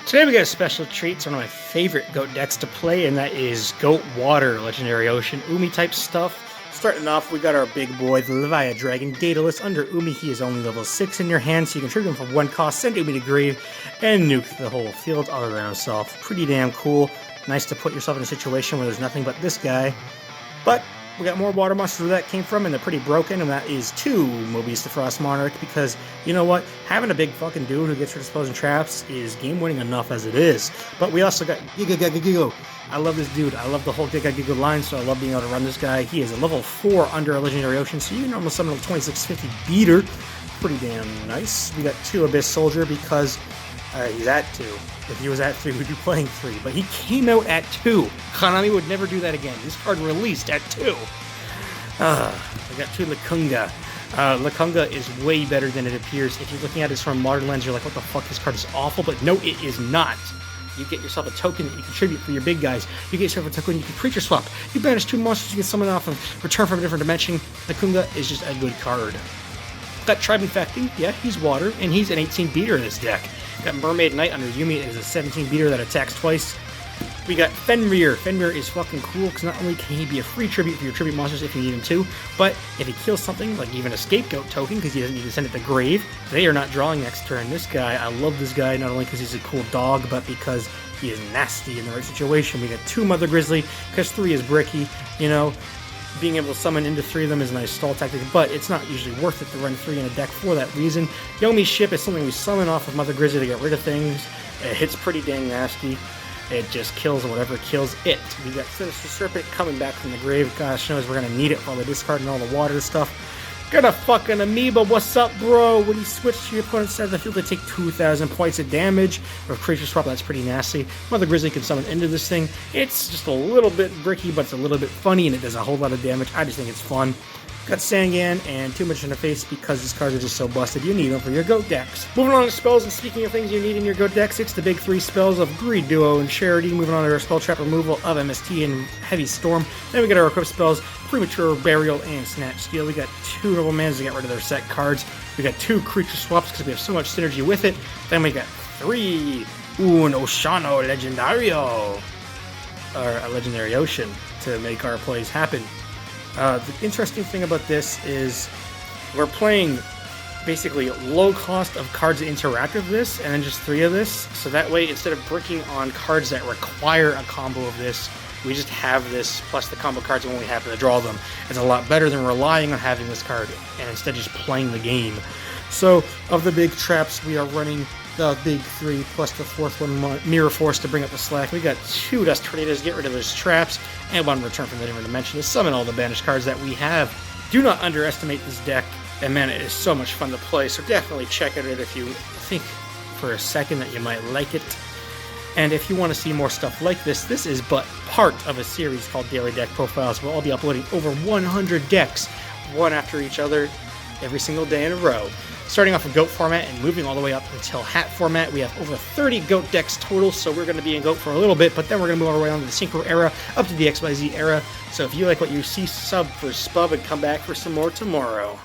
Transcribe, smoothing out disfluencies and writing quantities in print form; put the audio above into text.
Today we got a special treat. It's one of my favorite GOAT decks to play, and that is GOAT Water, Legendary Ocean, Umi type stuff. Starting off, we got our big boy, the Leviathan Dragon, Daedalus. Under Umi, he is only level 6 in your hand, so you can trigger him for 1 cost, send Umi to grave, and nuke the whole field other than himself. Pretty damn cool. Nice to put yourself in a situation where there's nothing but this guy. But we got more water monsters where that came from, and they're pretty broken, and that is 2 Mobius the Frost Monarch, because, you know what, having a big fucking dude who gets rid of exposing traps is game-winning enough as it is. But we also got Giga. I love this dude. I love the whole Giga line, so I love being able to run this guy. He is a level 4 under a Legendary Ocean, so you can almost summon a 2650 beater. Pretty damn nice. We got 2 Abyss Soldier because he's at 2. If he was at 3, we'd be playing 3. But he came out at 2. Konami would never do that again. This card released at 2. We got 2 Lakunga. Lakunga is way better than it appears. If you're looking at this from a modern lens, you're like, what the fuck, this card is awful. But no, it is not. You get yourself a token that you contribute for your big guys. You get yourself a token you can creature swap. You banish 2 monsters, you get summon off and return from a different dimension. Lakunga is just a good card. Got Tribe Infecting. Yeah, he's water, and he's an 18 beater in this deck. Got Mermaid Knight under Yumi. It is a 17 beater that attacks twice. We got Fenrir. Fenrir is fucking cool because not only can he be a free tribute for your tribute monsters if you need him to, but if he kills something, like even a scapegoat token, because he doesn't need to send it to grave, they are not drawing next turn. This guy, I love this guy, not only because he's a cool dog, but because he is nasty in the right situation. We got 2 Mother Grizzly, because 3 is bricky, you know. Being able to summon into 3 of them is a nice stall tactic, but it's not usually worth it to run 3 in a deck for that reason. Yomi's Ship is something we summon off of Mother Grizzly to get rid of things. It hits pretty dang nasty. It just kills whatever kills it. We got Sinister Serpent coming back from the grave. Gosh knows we're going to need it for all the discard and all the water stuff. Got a fucking Amoeba. What's up, bro? When you switch to your opponent's side of the field, they take 2,000 points of damage. With creature swap, that's pretty nasty. Mother Grizzly can summon into this thing. It's just a little bit bricky, but it's a little bit funny, and it does a whole lot of damage. I just think it's fun. Got Sangan and Too Much in the Face because these cards are just so busted. You need them for your GOAT decks. Moving on to spells, and speaking of things you need in your GOAT decks, it's the big 3 spells of Greed, Duo, and Charity. Moving on to our spell trap removal of MST and Heavy Storm. Then we got our equip spells, Premature Burial and Snatch Steal. We got 2 Noblemans to get rid of their set cards. We got 2 creature swaps because we have so much synergy with it. Then we got 3 Un Oceano Legendario, or a Legendary Ocean, to make our plays happen. The interesting thing about this is we're playing basically low cost of cards that interact with this, and then just 3 of this. So that way, instead of bricking on cards that require a combo of this, we just have this plus the combo cards when we happen to draw them. It's a lot better than relying on having this card and instead just playing the game. So of the big traps, we are running the big 3 plus the 4th one, Mirror Force, to bring up the slack. We got 2 Dust Tornadoes to get rid of those traps, and 1 return from the different dimension to summon all the banished cards that we have. Do not underestimate this deck, and man, it is so much fun to play, so definitely check it out if you think for a second that you might like it. And if you want to see more stuff like this is but part of a series called Daily Deck Profiles, where I'll be uploading over 100 decks, one after each other, every single day in a row. Starting off with GOAT format and moving all the way up until Hat format. We have over 30 GOAT decks total, so we're going to be in GOAT for a little bit, but then we're going to move our way on to the Synchro era, up to the XYZ era. So if you like what you see, sub for Spub and come back for some more tomorrow.